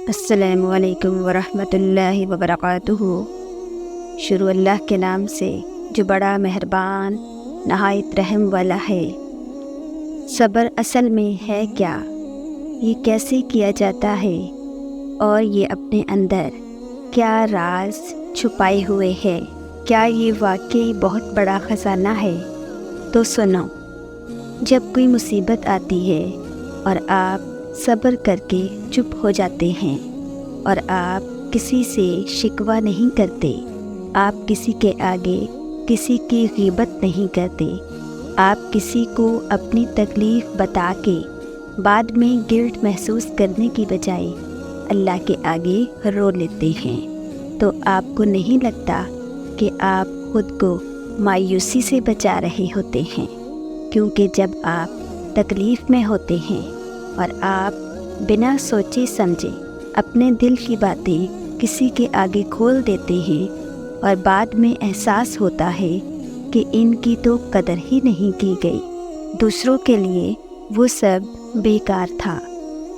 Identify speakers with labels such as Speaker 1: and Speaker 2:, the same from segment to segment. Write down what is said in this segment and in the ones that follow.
Speaker 1: السلام علیکم ورحمۃ اللہ وبرکاتہ۔ شروع اللہ کے نام سے جو بڑا مہربان نہایت رحم والا ہے۔ صبر اصل میں ہے کیا؟ یہ کیسے کیا جاتا ہے؟ اور یہ اپنے اندر کیا راز چھپائے ہوئے ہے؟ کیا یہ واقعی بہت بڑا خزانہ ہے؟ تو سنو، جب کوئی مصیبت آتی ہے اور آپ صبر کر کے چپ ہو جاتے ہیں اور آپ کسی سے شکوہ نہیں کرتے، آپ کسی کے آگے کسی کی غیبت نہیں کرتے، آپ کسی کو اپنی تکلیف بتا کے بعد میں گلٹ محسوس کرنے کی بجائے اللہ کے آگے رو لیتے ہیں، تو آپ کو نہیں لگتا کہ آپ خود کو مایوسی سے بچا رہے ہوتے ہیں؟ کیونکہ جب آپ تکلیف میں ہوتے ہیں اور آپ بنا سوچے سمجھے اپنے دل کی باتیں کسی کے آگے کھول دیتے ہیں اور بعد میں احساس ہوتا ہے کہ ان کی تو قدر ہی نہیں کی گئی، دوسروں کے لیے وہ سب بیکار تھا،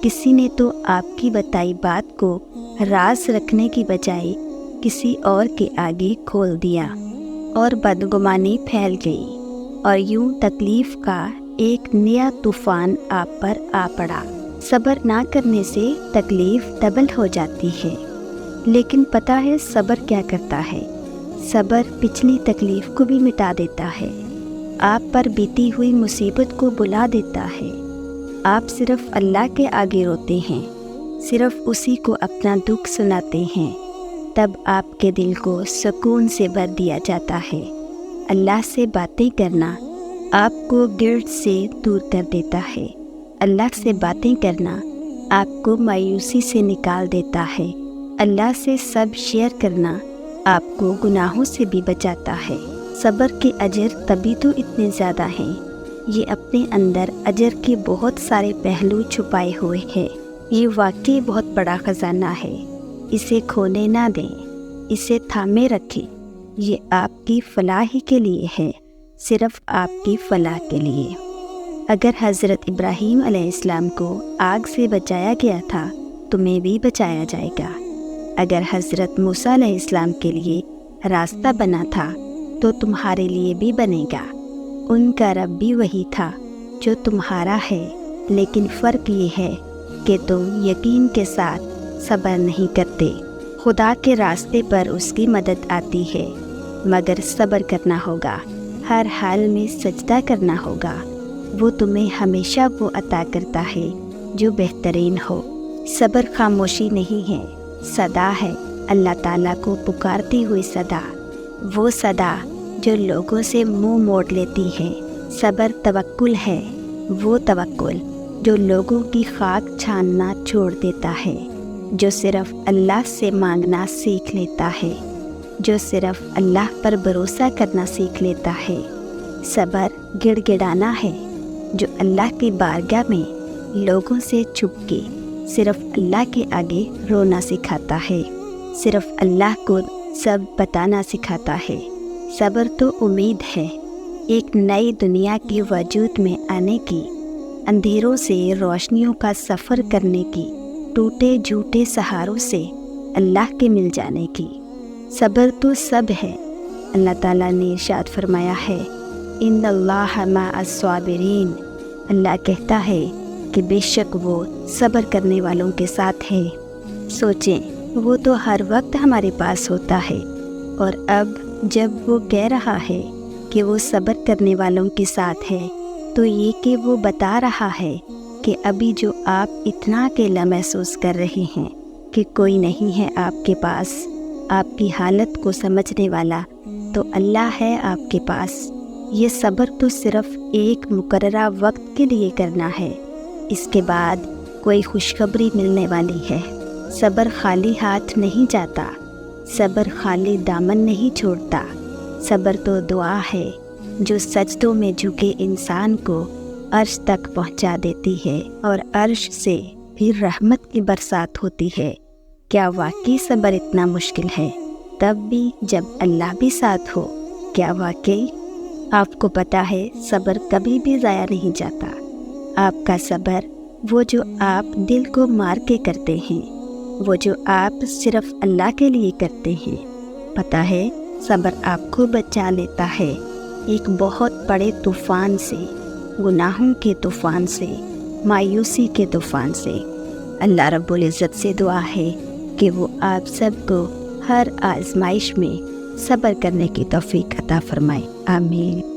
Speaker 1: کسی نے تو آپ کی بتائی بات کو راز رکھنے کی بجائے کسی اور کے آگے کھول دیا اور بدگمانی پھیل گئی، اور یوں تکلیف کا ایک نیا طوفان آپ پر آ پڑا۔ صبر نہ کرنے سے تکلیف ڈبل ہو جاتی ہے، لیکن پتہ ہے صبر کیا کرتا ہے؟ صبر پچھلی تکلیف کو بھی مٹا دیتا ہے، آپ پر بیتی ہوئی مصیبت کو بلا دیتا ہے، آپ صرف اللہ کے آگے روتے ہیں، صرف اسی کو اپنا دکھ سناتے ہیں، تب آپ کے دل کو سکون سے بھر دیا جاتا ہے۔ اللہ سے باتیں کرنا آپ کو گلٹ سے دور کر دیتا ہے، اللہ سے باتیں کرنا آپ کو مایوسی سے نکال دیتا ہے، اللہ سے سب شیئر کرنا آپ کو گناہوں سے بھی بچاتا ہے۔ صبر کے اجر تبھی تو اتنے زیادہ ہیں، یہ اپنے اندر اجر کے بہت سارے پہلو چھپائے ہوئے ہیں۔ یہ واقعی بہت بڑا خزانہ ہے، اسے کھونے نہ دیں، اسے تھامے رکھیں، یہ آپ کی فلاح ہی کے لیے ہے، صرف آپ کی فلاح کے لیے۔ اگر حضرت ابراہیم علیہ السلام کو آگ سے بچایا گیا تھا، تمہیں بھی بچایا جائے گا۔ اگر حضرت موسیٰ علیہ السلام کے لیے راستہ بنا تھا تو تمہارے لیے بھی بنے گا۔ ان کا رب بھی وہی تھا جو تمہارا ہے، لیکن فرق یہ ہے کہ تم یقین کے ساتھ صبر نہیں کرتے۔ خدا کے راستے پر اس کی مدد آتی ہے، مگر صبر کرنا ہوگا، ہر حال میں سجدہ کرنا ہوگا۔ وہ تمہیں ہمیشہ وہ عطا کرتا ہے جو بہترین ہو۔ صبر خاموشی نہیں ہے، صدا ہے، اللہ تعالیٰ کو پکارتی ہوئی صدا، وہ صدا جو لوگوں سے منہ موڑ لیتی ہے۔ صبر توکل ہے، وہ توکل جو لوگوں کی خاک چھاننا چھوڑ دیتا ہے، جو صرف اللہ سے مانگنا سیکھ لیتا ہے، جو صرف اللہ پر بھروسہ کرنا سیکھ لیتا ہے۔ صبر گڑ گڑانا ہے، جو اللہ کی بارگاہ میں لوگوں سے چھپ کے صرف اللہ کے آگے رونا سکھاتا ہے، صرف اللہ کو سب بتانا سکھاتا ہے۔ صبر تو امید ہے، ایک نئی دنیا کے وجود میں آنے کی، اندھیروں سے روشنیوں کا سفر کرنے کی، ٹوٹے جھوٹے سہاروں سے اللہ کے مل جانے کی۔ صبر تو سب ہے، اللہ تعالیٰ نے ارشاد فرمایا ہے، ان اللہ مع الصابرین، اللہ کہتا ہے کہ بے شک وہ صبر کرنے والوں کے ساتھ ہے۔ سوچیں، وہ تو ہر وقت ہمارے پاس ہوتا ہے، اور اب جب وہ کہہ رہا ہے کہ وہ صبر کرنے والوں کے ساتھ ہے، تو یہ کہ وہ بتا رہا ہے کہ ابھی جو آپ اتنا اکیلا محسوس کر رہے ہیں کہ کوئی نہیں ہے آپ کے پاس آپ کی حالت کو سمجھنے والا، تو اللہ ہے آپ کے پاس۔ یہ صبر تو صرف ایک مقررہ وقت کے لیے کرنا ہے، اس کے بعد کوئی خوشخبری ملنے والی ہے۔ صبر خالی ہاتھ نہیں جاتا، صبر خالی دامن نہیں چھوڑتا، صبر تو دعا ہے جو سجدوں میں جھکے انسان کو عرش تک پہنچا دیتی ہے، اور عرش سے پھر رحمت کی برسات ہوتی ہے۔ کیا واقعی صبر اتنا مشکل ہے؟ تب بھی جب اللہ بھی ساتھ ہو، کیا واقعی؟ آپ کو پتہ ہے صبر کبھی بھی ضائع نہیں جاتا۔ آپ کا صبر وہ جو آپ دل کو مار کے کرتے ہیں، وہ جو آپ صرف اللہ کے لیے کرتے ہیں۔ پتہ ہے صبر آپ کو بچا لیتا ہے ایک بہت بڑے طوفان سے، گناہوں کے طوفان سے، مایوسی کے طوفان سے۔ اللہ رب العزت سے دعا ہے کہ وہ آپ سب کو ہر آزمائش میں صبر کرنے کی توفیق عطا فرمائے۔ آمین۔